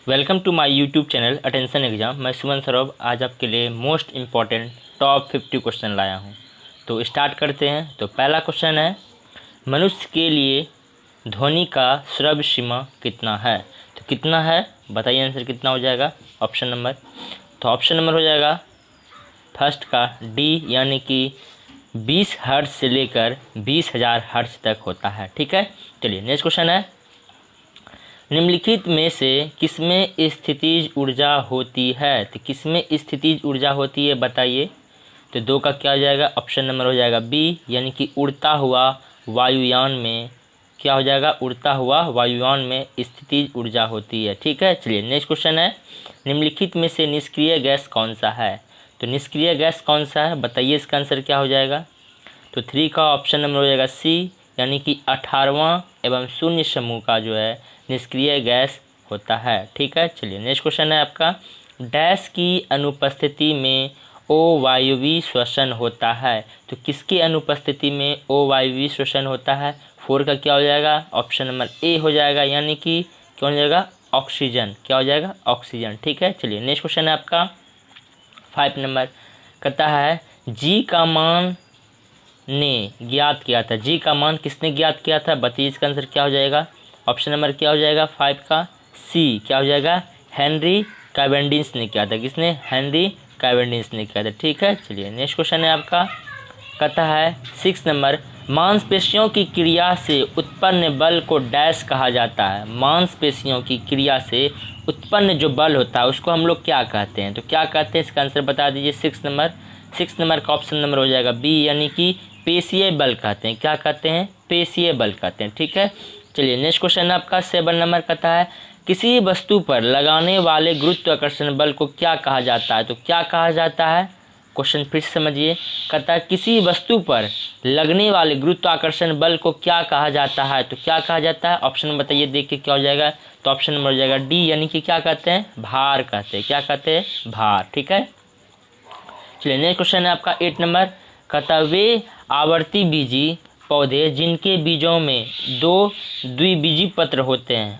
Welcome to my YouTube channel attention exam. मैं सुमन सौरभ आज आपके लिए मोस्ट इम्पॉर्टेंट टॉप 50 क्वेश्चन लाया हूं। तो स्टार्ट करते हैं। तो पहला क्वेश्चन है, मनुष्य के लिए ध्वनि का श्रव्य सीमा कितना है? तो कितना है बताइए, आंसर कितना हो जाएगा ऑप्शन नंबर। तो ऑप्शन नंबर हो जाएगा फर्स्ट का डी, यानी कि 20 हर्ट्ज से लेकर 20,000 हर्ट्ज तक होता है। ठीक है, चलिए नेक्स्ट क्वेश्चन है, निम्नलिखित में से किसमें स्थितिज ऊर्जा होती है? तो किसमें स्थितिज ऊर्जा होती है बताइए। तो दो का क्या हो जाएगा, ऑप्शन नंबर हो जाएगा बी, यानी कि उड़ता हुआ वायुयान में क्या हो जाएगा, उड़ता हुआ वायुयान में स्थितिज ऊर्जा होती है। ठीक है, चलिए नेक्स्ट क्वेश्चन है, निम्नलिखित में से निष्क्रिय गैस कौन सा है? तो निष्क्रिय गैस कौन सा है बताइए, इसका आंसर क्या हो जाएगा। तो 3 का ऑप्शन नंबर हो जाएगा सी, यानी कि 18वां एवं शून्य समूह का जो है निष्क्रिय गैस होता है। ठीक है, चलिए नेक्स्ट क्वेश्चन है आपका, डैश की अनुपस्थिति में ओ वायवीय श्वसन होता है? तो किसकी अनुपस्थिति में ओ वायवीय श्वसन होता है? 4 का क्या हो जाएगा, ऑप्शन नंबर ए हो जाएगा, यानी कि क्या हो जाएगा, ऑक्सीजन। क्या हो जाएगा, ऑक्सीजन। ठीक है, चलिए नेक्स्ट क्वेश्चन है आपका 5 नंबर, कहता है जी का मान ने ज्ञात किया था। जी का मान किसने ज्ञात किया था बताइए, इसका आंसर क्या हो जाएगा। ऑप्शन नंबर क्या हो जाएगा 5 का सी, क्या हो जाएगा, हेनरी कैवेंडिश ने किया था। किसने, हेनरी कैवेंडिश ने किया था। ठीक है, चलिए नेक्स्ट क्वेश्चन है आपका, कहता है 6 नंबर, मांसपेशियों की क्रिया से उत्पन्न बल को डैश कहा जाता है? मांसपेशियों की क्रिया से उत्पन्न जो बल होता है उसको हम लोग क्या कहते हैं? तो क्या कहते हैं, इसका आंसर बता दीजिए। 6 नंबर का ऑप्शन नंबर हो जाएगा बी, यानी कि पेशीय बल कहते हैं। क्या कहते हैं, पेशीय बल कहते हैं। ठीक है, चलिए नेक्स्ट क्वेश्चन आपका 7 नंबर कहता है, किसी वस्तु पर लगाने वाले गुरुत्वाकर्षण बल को क्या कहा जाता है? तो क्या कहा जाता है, क्वेश्चन फिर से समझिए, कहता है किसी वस्तु पर लगने वाले गुरुत्वाकर्षण बल को क्या कहा जाता है? तो क्या कहा जाता है, ऑप्शन बताइए देख के क्या हो जाएगा। तो ऑप्शन नंबर हो जाएगा डी, यानी कि क्या कहते हैं, भार कहते हैं। क्या कहते हैं, भार। ठीक है, चलिए नेक्स्ट क्वेश्चन है आपका 8 नंबर, कहता वे आवर्ती बीजी पौधे जिनके बीजों में 2 द्विबीजी पत्र होते हैं,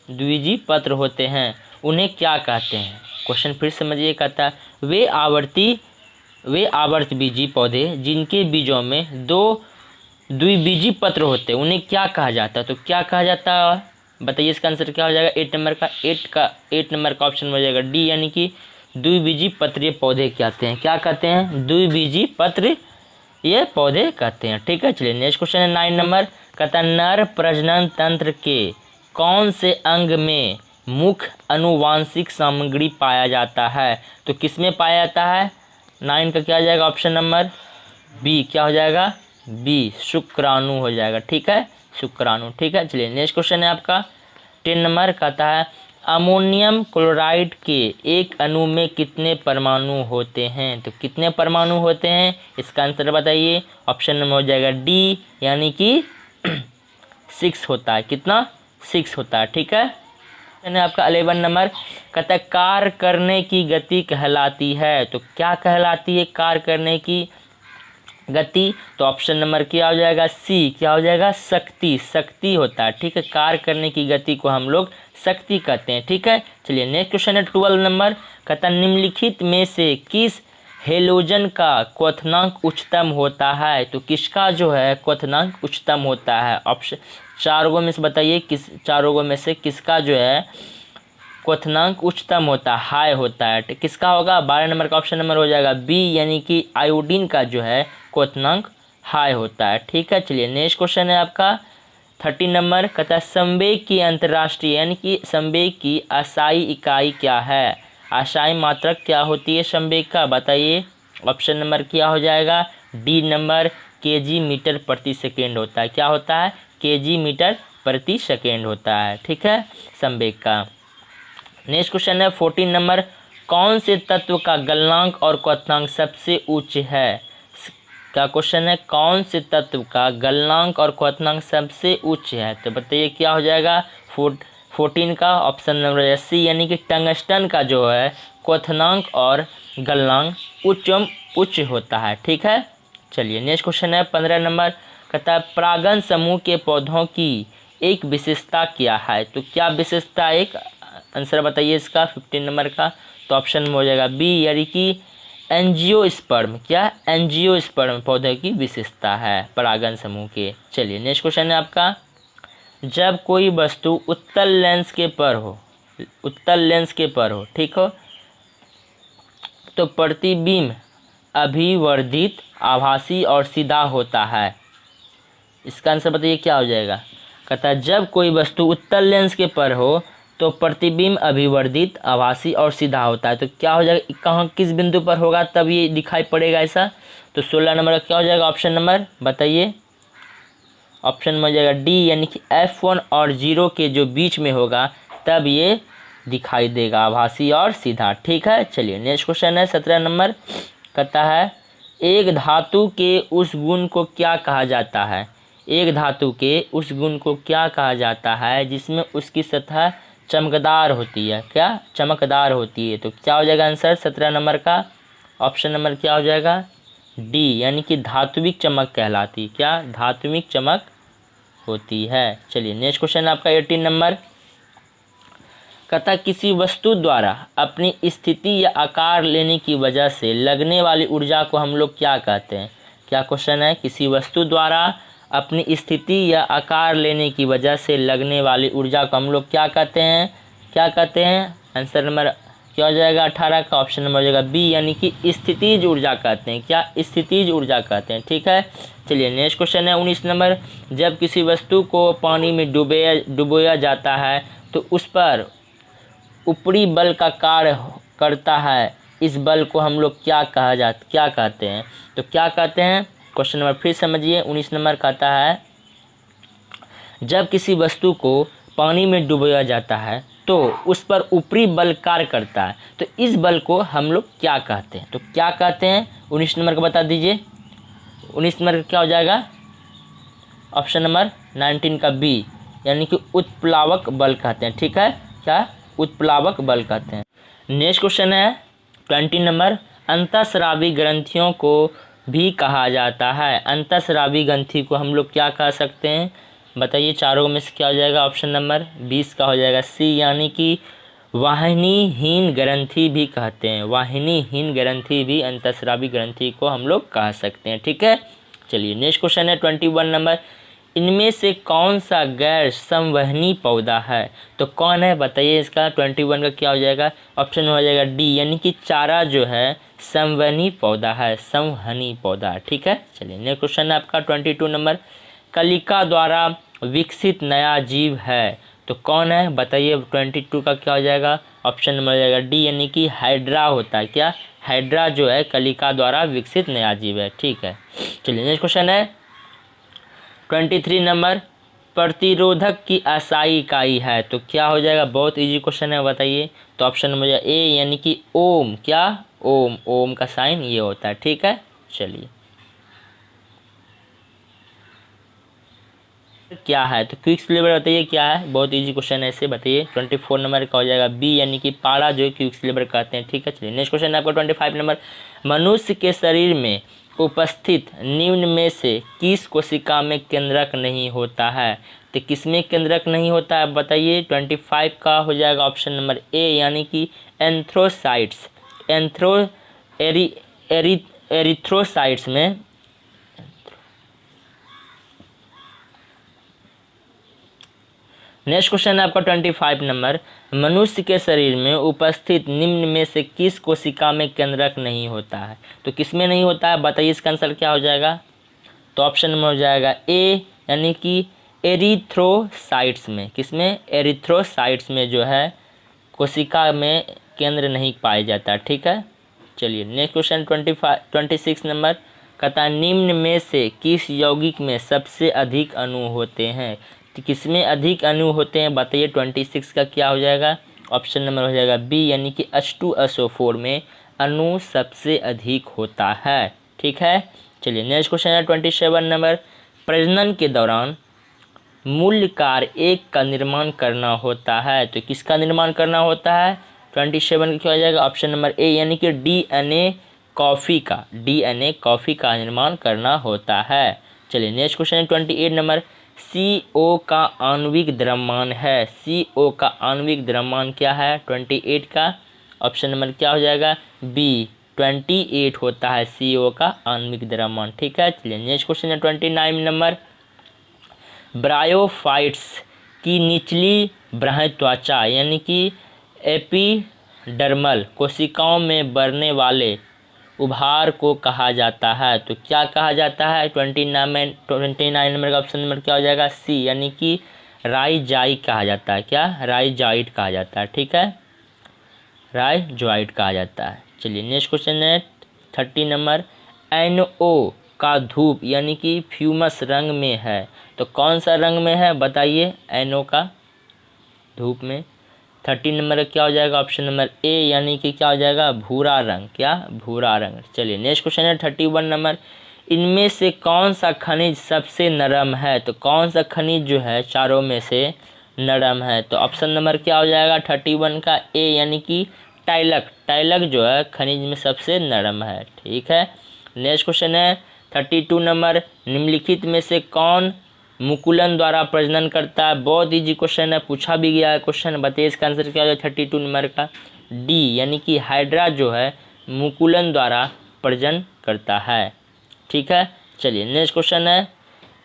द्विबीजी पत्र होते हैं, उन्हें क्या कहते हैं? क्वेश्चन फिर समझिए, कहता है वे आवर्तबीजी पौधे जिनके बीजों में 2 द्विबीजी पत्र होते हैं उन्हें क्या कहा जाता है? तो क्या कहा जाता है बताइए, इसका आंसर क्या हो जाएगा। 8 नंबर का ऑप्शन हो जाएगा डी, यानी कि द्विबीजी पत्रीय पौधे कहते हैं। क्या कहते हैं, द्विबीजी पत्र ये पौधे कहते हैं। ठीक है, चलिए नेक्स्ट क्वेश्चन है 9 नंबर, कहता है नर प्रजनन तंत्र के कौन से अंग में मुख्य अनुवांशिक सामग्री पाया जाता है? तो किसमें पाया जाता है, 9 का क्या हो जाएगा, ऑप्शन नंबर बी, क्या हो जाएगा, बी, शुक्राणु हो जाएगा। ठीक है, शुक्राणु। ठीक है, चलिए नेक्स्ट क्वेश्चन है आपका 10 नंबर, कहता है अमोनियम क्लोराइड के एक अणु में कितने परमाणु होते हैं? तो कितने परमाणु होते हैं, इसका आंसर बताइए। ऑप्शन नंबर हो जाएगा डी, यानी कि 6 होता है। कितना, 6 होता है। ठीक है, आपका 11 नंबर, कहता है कार्य करने की गति कहलाती है? तो क्या कहलाती है कार्य करने की गति? तो ऑप्शन नंबर क्या हो जाएगा सी, क्या हो जाएगा, शक्ति। शक्ति होता है। ठीक है, कार्य करने की गति को हम लोग शक्ति कहते हैं। ठीक है, चलिए नेक्स्ट क्वेश्चन है 12 नंबर, कहता निम्नलिखित में से किस हेलोजन का क्वथनांक उच्चतम होता है? तो किसका जो है क्वथनांक उच्चतम होता है? ऑप्शन चारों में से बताइए, किस चारों में से किसका जो है क्वथनांक उच्चतम होता है, हाई होता है? किसका होगा, 12 नंबर का ऑप्शन नंबर हो जाएगा बी, यानी कि आयोडीन का जो है क्वथनांक हाई होता है। ठीक है, चलिए नेक्स्ट क्वेश्चन है आपका 30 नंबर, कहता है संवेग की अंतर्राष्ट्रीय यानी कि संवेग की अशाई इकाई क्या है? अशाई मात्रक क्या होती है संवेग का बताइए। ऑप्शन नंबर क्या हो जाएगा, डी नंबर, केजी मीटर प्रति सेकेंड होता है। क्या होता है, केजी मीटर प्रति सेकेंड होता है। ठीक है, संवेग का। नेक्स्ट क्वेश्चन है 14 नंबर, कौन से तत्व का गलनांक और क्वथनांक सबसे उच्च है? क्या क्वेश्चन है, कौन से तत्व का गलनांक और क्वथनांक सबसे उच्च है? तो बताइए क्या हो जाएगा, 14 का ऑप्शन नंबर सी, यानी कि टंगस्टन का जो है क्वथनांक और गलनांक उच्च होता है। ठीक है, चलिए नेक्स्ट क्वेश्चन है 15 नंबर, कहता है परागण समूह के पौधों की एक विशेषता क्या है? तो क्या विशेषता एक आंसर बताइए इसका 15 नंबर का। तो ऑप्शन में हो जाएगा बी, यानी कि एंजियोस्पर्म। क्या? एंजियोस्पर्म पौधे की विशेषता है परागन समूह के। चलिए नेक्स्ट क्वेश्चन है आपका, जब कोई वस्तु उत्तल लेंस के पर हो, उत्तल लेंस के पर हो, ठीक हो, तो प्रतिबिंब अभिवर्धित, आभासी और सीधा होता है। इसका आंसर बताइए क्या हो जाएगा। कहता है जब कोई वस्तु उत्तल लेंस के पर हो तो प्रतिबिंब अभिवर्धित, आभासी और सीधा होता है। तो क्या हो जाएगा, कहाँ किस बिंदु पर होगा तब ये दिखाई पड़ेगा ऐसा। तो 16 नंबर का क्या हो जाएगा ऑप्शन नंबर बताइए। ऑप्शन में हो जाएगा डी, यानी कि F1 और 0 के जो बीच में होगा तब ये दिखाई देगा, आभासी और सीधा। ठीक है, चलिए नेक्स्ट क्वेश्चन है 17 नंबर। कहता है एक धातु के उस गुण को क्या कहा जाता है। एक धातु के उस गुण को क्या कहा जाता है जिसमें उसकी सतह चमकदार होती है। क्या? चमकदार होती है। तो क्या हो जाएगा आंसर 17 नंबर का। ऑप्शन नंबर क्या हो जाएगा डी, यानी कि धात्विक चमक कहलाती। क्या? धात्विक चमक होती है। चलिए नेक्स्ट क्वेश्चन आपका 18 नंबर। कहता किसी वस्तु द्वारा अपनी स्थिति या आकार लेने की वजह से लगने वाली ऊर्जा को हम लोग क्या कहते हैं। क्या क्वेश्चन है, किसी वस्तु द्वारा अपनी स्थिति या आकार लेने की वजह से लगने वाली ऊर्जा को हम लोग क्या कहते हैं। क्या कहते हैं, आंसर नंबर क्या हो जाएगा 18 का। ऑप्शन नंबर हो जाएगा बी, यानी कि स्थितिज ऊर्जा कहते हैं। क्या? स्थितिज ऊर्जा कहते हैं। ठीक है, चलिए नेक्स्ट क्वेश्चन है 19 नंबर। जब किसी वस्तु को पानी में डुबोया जाता है तो उस पर ऊपरी बल का कार्य करता है, इस बल को हम लोग क्या कहते हैं। तो क्या कहते हैं, क्वेश्चन नंबर फिर समझिए। 19 नंबर कहता है जब किसी वस्तु को पानी में डुबोया जाता है तो उस पर ऊपरी बल कार्य करता है, तो इस बल को हम लोग क्या कहते हैं। तो क्या कहते हैं 19 नंबर का बता दीजिए। 19 नंबर का क्या हो जाएगा, ऑप्शन नंबर 19 का बी, यानी कि उत्प्लावक बल कहते हैं। ठीक है, क्या? उत्प्लावक बल कहते हैं। नेक्स्ट क्वेश्चन है 20 नंबर। अंतःस्रावी ग्रंथियों को भी कहा जाता है। अंतःस्रावी ग्रंथि को हम लोग क्या कह सकते हैं बताइए। चारों में से क्या हो जाएगा, ऑप्शन नंबर 20 का हो जाएगा सी, यानी कि वाहिनीहीन ग्रंथि भी कहते हैं। वाहिनीहीन ग्रंथि भी अंतःस्रावी ग्रंथि को हम लोग कह सकते हैं। ठीक है, चलिए नेक्स्ट क्वेश्चन है 21 नंबर। इनमें से कौन सा गैर संवहनी पौधा है। तो कौन है बताइए इसका। 21 का क्या हो जाएगा, ऑप्शन हो जाएगा डी, यानी कि चारा जो है संवहनी पौधा है, संवहनी पौधा। ठीक है, चलिए नेक्स्ट क्वेश्चन है आपका 22 नंबर। कलिका द्वारा विकसित नया जीव है, तो कौन है बताइए। 22 का क्या हो जाएगा, ऑप्शन नंबर हो जाएगा डी, यानी कि हाइड्रा होता है। क्या? हाइड्रा जो है कलिका द्वारा विकसित नया जीव है। ठीक है, चलिए नेक्स्ट क्वेश्चन है 23 नंबर। प्रतिरोधक की असाई इकाई है, तो क्या हो जाएगा। बहुत इजी क्वेश्चन है बताइए। तो ऑप्शन नंबर ए, यानी कि ओम। क्या? ओम। ओम का साइन ये होता है। ठीक है, चलिए क्या है, तो क्विक सिलेबर बताइए क्या है। बहुत इजी क्वेश्चन है, ऐसे बताइए। 24 नंबर का हो जाएगा बी, यानी कि पारा जो है क्विक सिलेबर कहते हैं। ठीक है, चलिए नेक्स्ट क्वेश्चन है आपका 25 नंबर। मनुष्य के शरीर में उपस्थित निम्न में से किस कोशिका में केंद्रक नहीं होता है। तो किसमें केंद्रक नहीं होता है बताइए। 25 का हो जाएगा ऑप्शन नंबर ए, यानी कि एंथ्रोसाइट्स। एरिथ्रोसाइट्स में। नेक्स्ट क्वेश्चन है आपका 25 नंबर। मनुष्य के शरीर में उपस्थित निम्न में से किस कोशिका में केंद्रक नहीं होता है। तो किसमें नहीं होता है बताइए, इसका आंसर क्या हो जाएगा। तो ऑप्शन में हो जाएगा ए, यानी कि एरिथ्रोसाइट्स में। किसमें? एरिथ्रोसाइट्स में जो है कोशिका में केंद्र नहीं पाया जाता। ठीक है, चलिए नेक्स्ट क्वेश्चन 26 नंबर। कहता है निम्न में से किस यौगिक में सबसे अधिक अणु होते हैं। तो किसमें अधिक अणु होते हैं बताइए। 26 का क्या हो जाएगा, ऑप्शन नंबर हो जाएगा बी, यानी कि H2SO4 में अणु सबसे अधिक होता है। ठीक है, चलिए नेक्स्ट क्वेश्चन है 27 नंबर। प्रजनन के दौरान मूल कार्य एक का निर्माण करना होता है, तो किसका निर्माण करना होता है। 27 का क्या हो जाएगा, ऑप्शन नंबर ए, यानी कि DNA कॉफ़ी का। DNA कॉफ़ी का निर्माण करना होता है। चलिए नेक्स्ट क्वेश्चन है 28 नंबर। CO का आणविक द्रव्यमान है? CO का आणविक द्रव्यमान क्या है? 28 का। ऑप्शन नंबर क्या हो जाएगा? बी 28 होता है CO का आणविक द्रव्यमान। ठीक है, चलिए नेक्स्ट क्वेश्चन है 29 नंबर। ब्रायोफाइट्स की निचली बाह्य त्वचा यानी कि एपिडर्मल कोशिकाओं में बढ़ने वाले उभार को कहा जाता है? तो क्या कहा जाता है? 29 नंबर का ऑप्शन नंबर क्या हो जाएगा? सी यानी कि राइजाइट कहा जाता है। क्या? राइजाइट कहा जाता है। ठीक है, राइजाइट कहा जाता है। चलिए नेक्स्ट क्वेश्चन है 30 नंबर। NO का धूप यानी कि फ्यूमस रंग में है, तो कौन सा रंग में है बताइए? NO का धूप में 30 नंबर क्या हो जाएगा? ऑप्शन नंबर ए यानी कि क्या हो जाएगा? भूरा रंग। क्या? भूरा रंग। चलिए नेक्स्ट क्वेश्चन है 31 नंबर। इनमें से कौन सा खनिज सबसे नरम है? तो कौन सा खनिज जो है चारों में से नरम है? तो ऑप्शन नंबर क्या हो जाएगा 31 का? ए यानी कि टाइलक। टाइलक जो है खनिज में सबसे नरम है। ठीक है, नेक्स्ट क्वेश्चन है 32 नंबर। निम्नलिखित में से कौन मुकुलन द्वारा प्रजनन करता है? बहुत इजी क्वेश्चन है, पूछा भी गया है क्वेश्चन। बताइए इसका आंसर क्या हो जाएगा 32 नंबर का? डी यानी कि हाइड्रा जो है मुकुलन द्वारा प्रजनन करता है। ठीक है, चलिए नेक्स्ट क्वेश्चन है।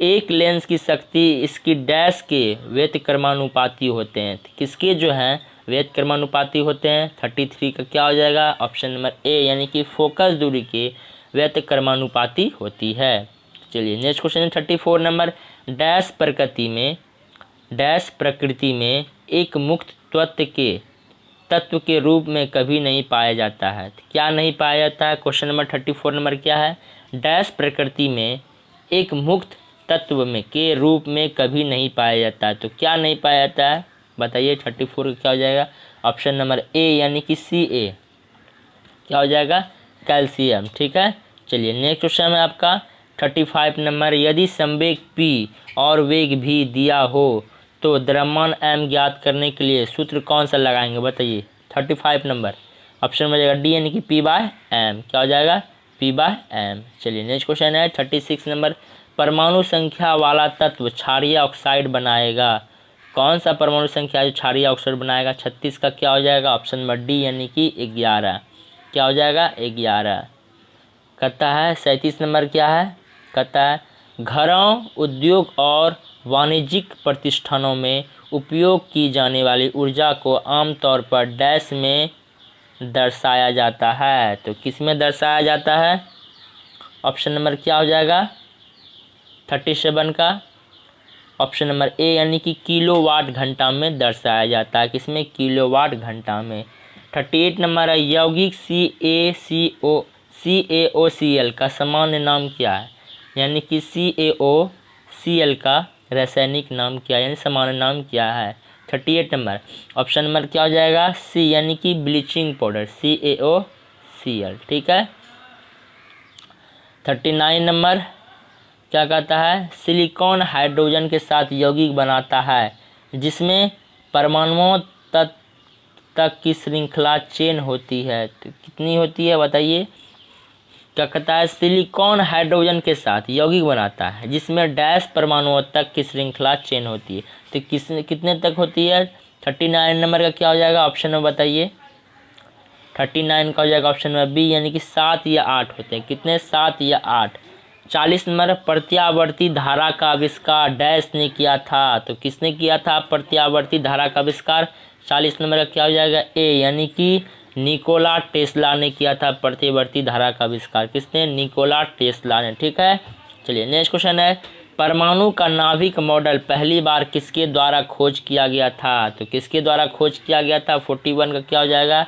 एक लेंस की शक्ति इसकी डैश के व्यतिक्रमानुपाती होते हैं? किसके जो हैं व्यतिक्रमानुपाती होते हैं? 33 का क्या हो जाएगा? ऑप्शन नंबर ए यानी कि फोकस दूरी के व्यतिक्रमानुपाती होती है। चलिए नेक्स्ट क्वेश्चन है 34 नंबर। डैश प्रकृति में एक मुक्त तत्व के रूप में कभी नहीं पाया जाता है? क्या नहीं पाया जाता है? क्वेश्चन नंबर 34 नंबर क्या है? डैश प्रकृति में एक मुक्त तत्व में के रूप में कभी नहीं पाया जाता है। तो क्या नहीं पाया जाता है बताइए? 34 क्या हो जाएगा? ऑप्शन नंबर ए यानी कि Ca क्या हो जाएगा? कैल्शियम। ठीक है, चलिए नेक्स्ट क्वेश्चन है आपका 35 नंबर। यदि संवेग P और वेग भी दिया हो तो द्रव्यमान M ज्ञात करने के लिए सूत्र कौन सा लगाएंगे बताइए? 35 नंबर ऑप्शन में जाएगा डी यानी कि P/m। क्या हो जाएगा? P/m। चलिए नेक्स्ट क्वेश्चन है 36 नंबर। परमाणु संख्या वाला तत्व क्षारीय ऑक्साइड बनाएगा? कौन सा परमाणु संख्या जो क्षारीय ऑक्साइड बनाएगा? 36 का क्या हो जाएगा? ऑप्शन नंबर डी यानी कि 11। क्या हो जाएगा? 11। कहता है 37 नंबर क्या है? कहता है घरों, उद्योग और वाणिज्यिक प्रतिष्ठानों में उपयोग की जाने वाली ऊर्जा को आमतौर पर डैश में दर्शाया जाता है? तो किस में दर्शाया जाता है? ऑप्शन नंबर क्या हो जाएगा 37 का? ऑप्शन नंबर ए यानी कि किलोवाट घंटा में दर्शाया जाता है। किसमें? किलोवाट घंटा में। 38 नंबर है। यौगिक CaOCl का सामान्य नाम क्या है? यानी कि CaOCl का रासायनिक नाम क्या है यानी सामान्य नाम क्या है? 38 नंबर ऑप्शन नंबर क्या हो जाएगा? सी यानी कि ब्लीचिंग पाउडर CaOCl। ठीक है, 39 नंबर क्या कहता है? सिलिकॉन हाइड्रोजन के साथ यौगिक बनाता है जिसमें परमाणुओं तक की श्रृंखला चेन होती है। तो कितनी होती है बताइए? क्या कहता है? सिलिकॉन हाइड्रोजन के साथ यौगिक बनाता है जिसमें डैश परमाणुओं तक की श्रृंखला चेन होती है। तो कितने तक होती है? 39 नंबर का क्या हो जाएगा? ऑप्शन में बताइए। 39 का हो जाएगा ऑप्शन में बी यानी कि 7 या 8 होते हैं। कितने? 7 या 8। 40 नंबर प्रत्यावर्ती धारा का आविष्कार डैश ने किया था? तो किसने किया था प्रत्यावर्ती धारा का आविष्कार? 40 नंबर का क्या हो जाएगा? ए यानी कि निकोला टेस्ला ने किया था प्रत्यावर्ती धारा का आविष्कार। किसने? निकोला टेस्ला ने। ठीक है, चलिए नेक्स्ट क्वेश्चन है। परमाणु का नाभिक मॉडल पहली बार किसके द्वारा खोज किया गया था? तो किसके द्वारा खोज किया गया था? 41 का क्या हो जाएगा?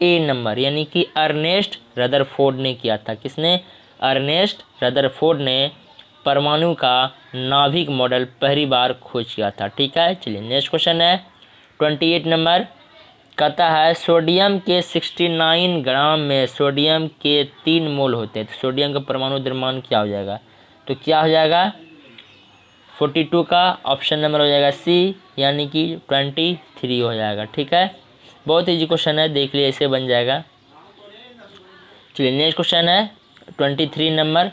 ए नंबर यानी कि अर्नेस्ट रदरफोर्ड ने किया था। किसने? अर्नेस्ट रदरफोर्ड ने परमाणु का नाभिक मॉडल पहली बार खोज किया था। ठीक है, चलिए नेक्स्ट क्वेश्चन है 28 नंबर। कहता है सोडियम के 69 ग्राम में सोडियम के 3 मोल होते हैं। तो सोडियम का परमाणु द्रव्यमान क्या हो जाएगा? तो क्या हो जाएगा? 42 का ऑप्शन नंबर हो जाएगा सी यानी कि 23 हो जाएगा। ठीक है, बहुत इजी क्वेश्चन है, देख लिए ऐसे बन जाएगा। चलिए नेक्स्ट क्वेश्चन है 23 नंबर।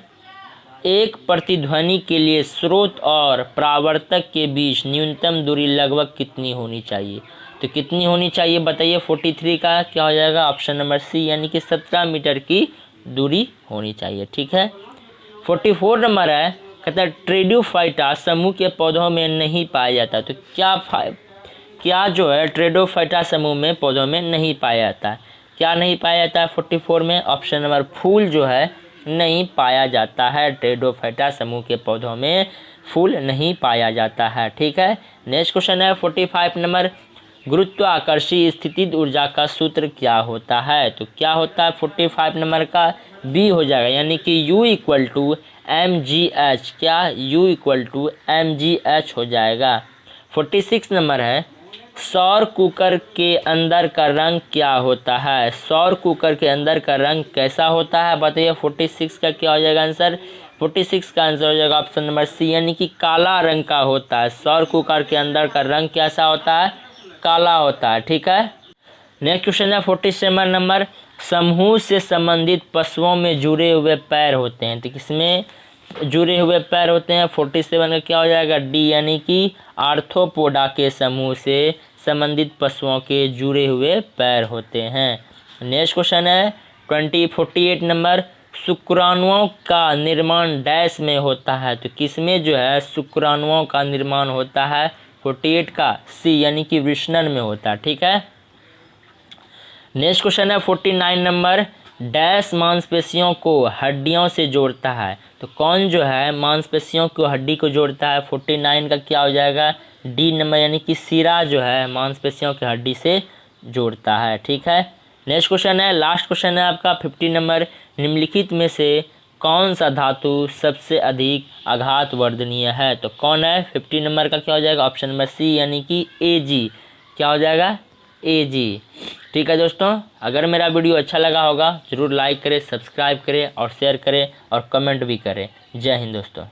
एक प्रतिध्वनि के लिए स्रोत और परावर्तक के बीच न्यूनतम दूरी लगभग कितनी होनी चाहिए? तो कितनी होनी चाहिए बताइए। 43 का क्या हो जाएगा? ऑप्शन नंबर सी, यानी कि 17 मीटर की दूरी होनी चाहिए। ठीक है। 44 नंबर है, कहता है ट्रेडोफाइटा समूह के पौधों में नहीं पाया जाता। तो क्या जो है ट्रेडोफाइटा समूह में पौधों में नहीं पाया जाता है? क्या नहीं पाया जाता है 44 में? ऑप्शन नंबर फूल जो है नहीं पाया जाता है। ट्रेडोफाइटा समूह के पौधों में फूल नहीं पाया जाता है। ठीक है। नेक्स्ट क्वेश्चन है 45 नंबर, गुरुत्वाकर्षी स्थितिज ऊर्जा का सूत्र क्या होता है? तो क्या होता है 45 नंबर का? बी हो जाएगा, यानी कि U इक्वल टू mgh। क्या? U इक्वल टू mgh हो जाएगा। 46 नंबर है, सौर कुकर के अंदर का रंग क्या होता है? सौर कुकर के अंदर का रंग कैसा होता है बताइए। 46 का क्या हो जाएगा आंसर? 46 का आंसर हो जाएगा ऑप्शन नंबर सी, यानी कि काला रंग का होता है। सौर कुकर के अंदर का रंग कैसा होता है? काला होता है। ठीक है। नेक्स्ट क्वेश्चन है 47 नंबर, समूह से संबंधित पशुओं में जुड़े हुए पैर होते हैं। तो किसमें जुड़े हुए पैर होते हैं? 47 का क्या हो जाएगा? डी, यानी कि आर्थ्रोपोडा के समूह से संबंधित पशुओं के जुड़े हुए पैर होते हैं। नेक्स्ट क्वेश्चन है 48 नंबर, शुक्राणुओं का निर्माण डैश में होता है। तो किसमें जो है शुक्राणुओं का निर्माण होता है? 48 का सी, यानी कि वृषण में होता है। ठीक है। नेक्स्ट क्वेश्चन है 49 नंबर, डैश मांसपेशियों को हड्डियों से जोड़ता है। तो कौन जो है मांसपेशियों को हड्डी को जोड़ता है? 49 का क्या हो जाएगा? डी नंबर, यानी कि सिरा जो है मांसपेशियों की हड्डी से जोड़ता है। ठीक है। नेक्स्ट क्वेश्चन है, लास्ट क्वेश्चन है आपका 50 नंबर, निम्नलिखित में से कौन सा धातु सबसे अधिक आघात वर्धनीय है? तो कौन है? 50 नंबर का क्या हो जाएगा? ऑप्शन नंबर सी, यानी कि Ag। क्या हो जाएगा? Ag। ठीक है दोस्तों, अगर मेरा वीडियो अच्छा लगा होगा ज़रूर लाइक करें, सब्सक्राइब करें और शेयर करें और कमेंट भी करें। जय हिंद दोस्तों।